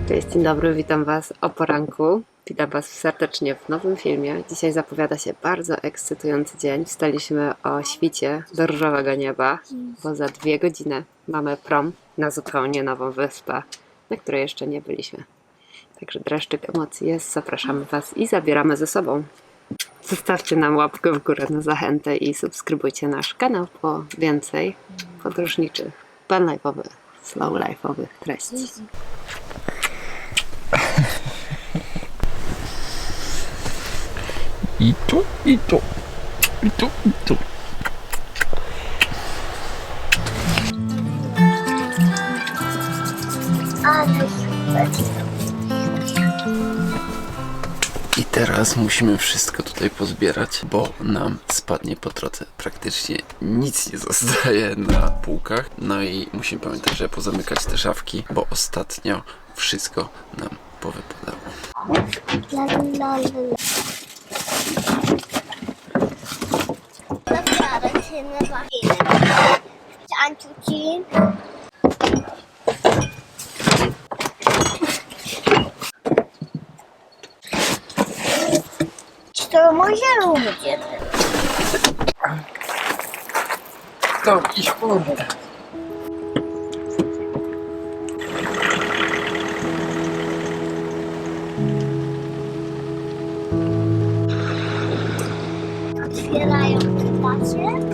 Cześć, dzień dobry, witam Was o poranku. Witam Was serdecznie w nowym filmie. Dzisiaj zapowiada się bardzo ekscytujący dzień. Wstaliśmy o świcie do różowego nieba, bo za 2 godziny mamy prom na zupełnie nową wyspę, na której jeszcze nie byliśmy. Także dreszczyk emocji jest, zapraszamy Was i zabieramy ze sobą. Zostawcie nam łapkę w górę na zachętę i subskrybujcie nasz kanał po więcej podróżniczych, vanlife'owych, slow life'owych treści. I tu, i tu, i tu, i tu. I teraz musimy wszystko tutaj pozbierać, bo nam spadnie po drodze. Praktycznie nic nie zostaje na półkach. No i musimy pamiętać, że pozamykać te szafki, bo ostatnio wszystko nam powypadało. To może ludzie. To iść kurde. Otwierają pacie.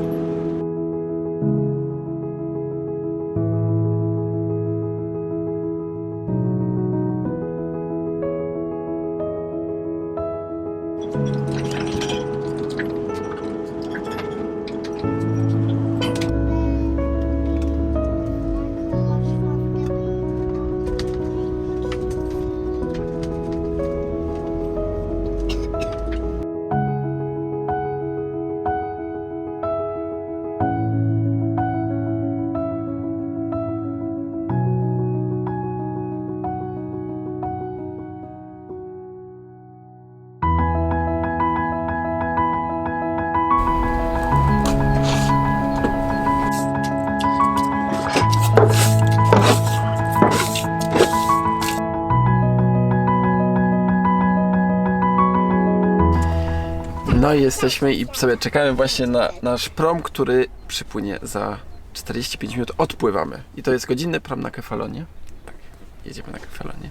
No i jesteśmy i sobie czekamy właśnie na nasz prom, który przypłynie za 45 minut. Odpływamy. I to jest godzinny prom na Kefalonie. Tak, jedziemy na Kefalonie.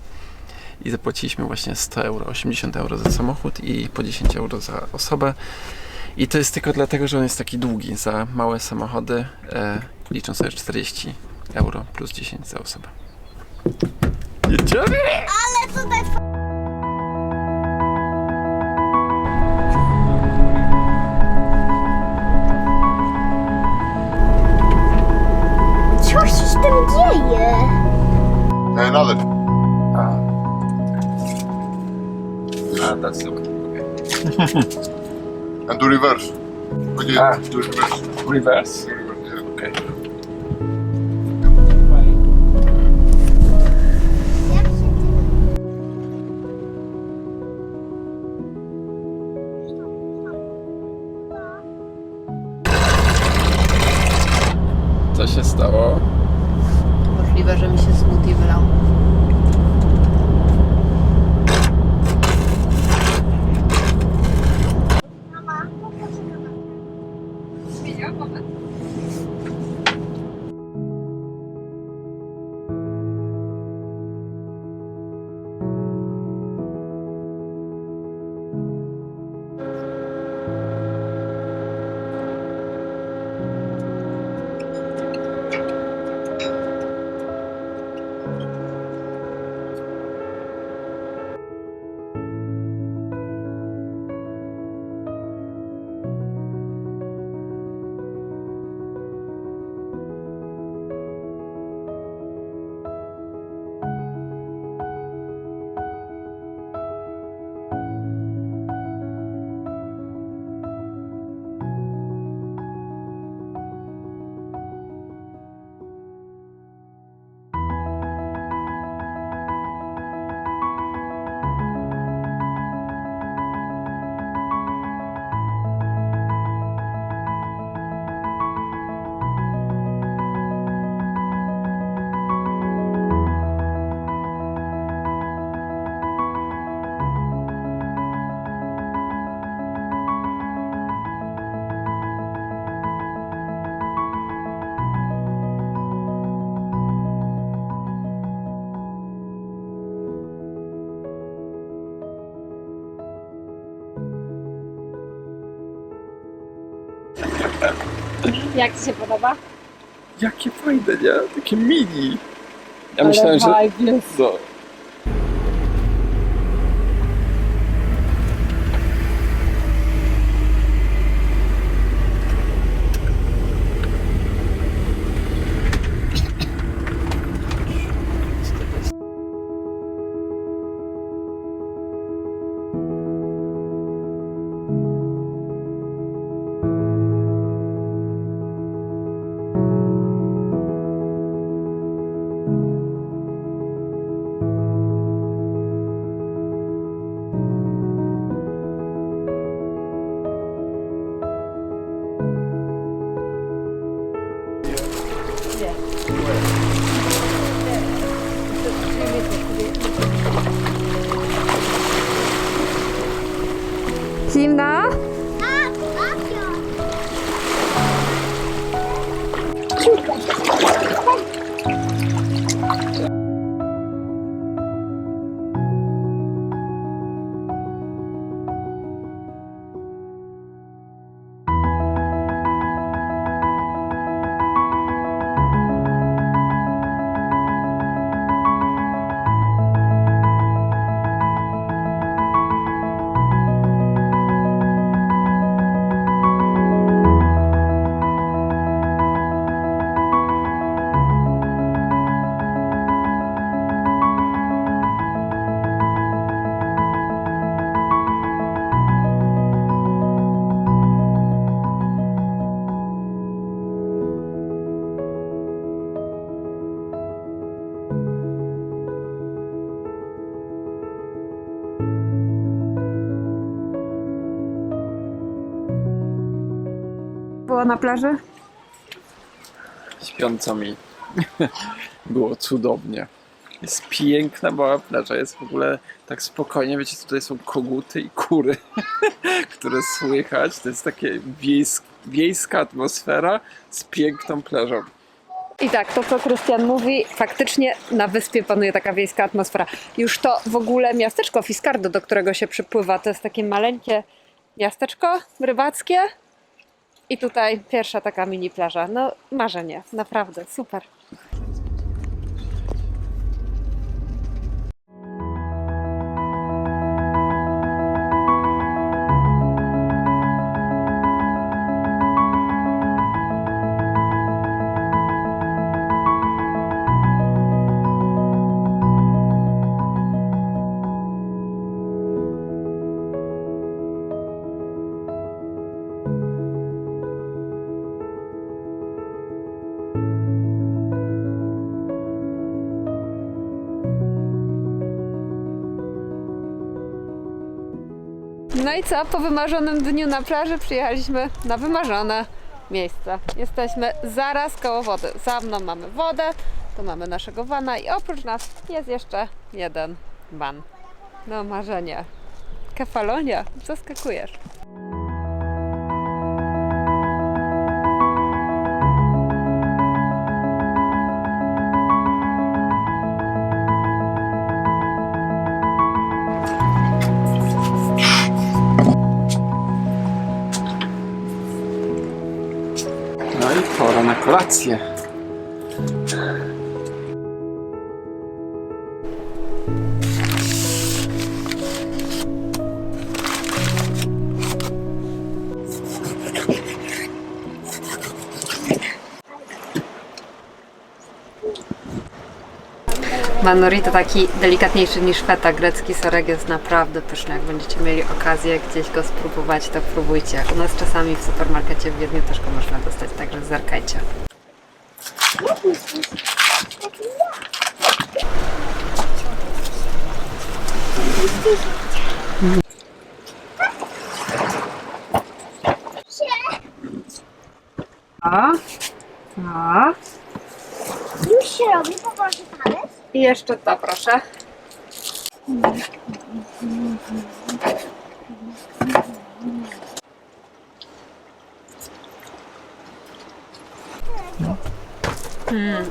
I zapłaciliśmy właśnie 100 euro, 80 euro za samochód i po 10 euro za osobę. I to jest tylko dlatego, że on jest taki długi. Za małe samochody liczą sobie 40 euro plus 10 za osobę. Jedziemy! Ale tutaj co się z tym dzieje? Another. That's okay. And do reverse. Okay, do reverse. Reverse. Yeah. Okay. Co się stało? Możliwe, że mi się smoothie wylał. Mama, poproszę mama. Widział, moment. Jak Ci się podoba? Jakie fajne, nie? Takie mini. Ja myślałem, że... No. Zimna? Tak, Asia. Było na plaży? Śpiąco mi. Było cudownie. Jest piękna mała plaża, jest w ogóle tak spokojnie, wiecie, tutaj są koguty i kury, które słychać. To jest takie wiejska atmosfera z piękną plażą. I tak, to co Krystian mówi, faktycznie na wyspie panuje taka wiejska atmosfera. Już to w ogóle miasteczko Fiskardo, do którego się przypływa, to jest takie maleńkie miasteczko rybackie. I tutaj pierwsza taka mini plaża. No marzenie, naprawdę, super. No i co? Po wymarzonym dniu na plaży przyjechaliśmy na wymarzone. miejsce. Jesteśmy zaraz koło wody. Za mną mamy wodę, tu mamy naszego vana i oprócz nas jest jeszcze jeden van. No marzenie. Kefalonia, zaskakujesz. No i pora na kolację. Manuri to taki delikatniejszy niż feta. Grecki serek jest naprawdę pyszny. Jak będziecie mieli okazję gdzieś go spróbować, to próbujcie. U nas czasami w supermarkecie w Wiedniu też go można dostać, także zerkajcie. A. Już się robi, poproszę palec. I jeszcze to, proszę.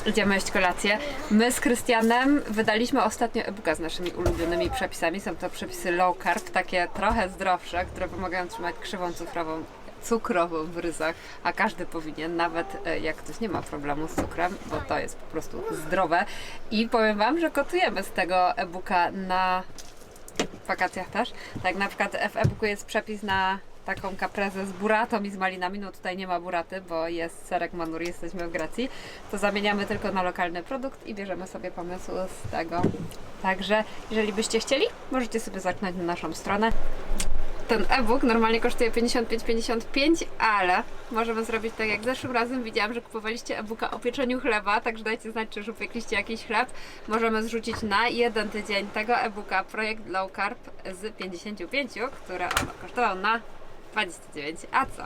Idziemy jeść kolację. My z Krystianem wydaliśmy ostatnio e-booka z naszymi ulubionymi przepisami. Są to przepisy low carb, takie trochę zdrowsze, które pomagają trzymać krzywą cukrową w ryzach, a każdy powinien, nawet jak ktoś nie ma problemu z cukrem, bo to jest po prostu zdrowe. I powiem Wam, że kotujemy z tego e-booka na wakacjach też. Tak, na przykład w e-booku jest przepis na taką caprese z buratą i z malinami. No tutaj nie ma buraty, bo jest serek Manuri, jesteśmy w Grecji. To zamieniamy tylko na lokalny produkt i bierzemy sobie pomysł z tego. Także jeżeli byście chcieli, możecie sobie zerknąć na naszą stronę. Ten e-book normalnie kosztuje 55,55, ale możemy zrobić tak jak zeszłym razem. Widziałam, że kupowaliście e-booka o pieczeniu chleba, także dajcie znać, czy już upiekliście jakiś chleb. Możemy zrzucić na jeden tydzień tego e-booka Projekt Low Carb z 55, które on kosztował na 29. A co?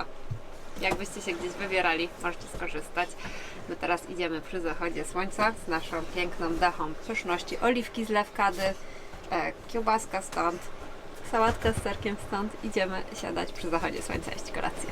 Jakbyście się gdzieś wybierali, możecie skorzystać. My teraz idziemy przy zachodzie słońca z naszą piękną dachą pyszności. Oliwki z lewkady, kiełbaska stąd, sałatka z serkiem stąd. Idziemy siadać przy zachodzie słońca, jeść kolację.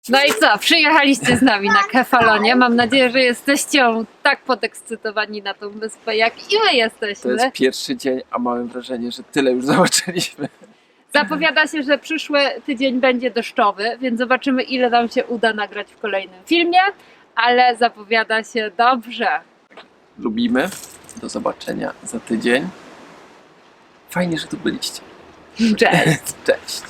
No i co? Przyjechaliście z nami na Kefalonie. Mam nadzieję, że jesteście tak podekscytowani na tą wyspę, jak i my To jesteśmy. jest pierwszy dzień, a mam wrażenie, że tyle już zobaczyliśmy. Zapowiada się, że przyszły tydzień będzie deszczowy, więc zobaczymy, ile nam się uda nagrać w kolejnym filmie, ale zapowiada się dobrze. Lubimy. Do zobaczenia za tydzień. Fajnie, że tu byliście. Cześć! Cześć.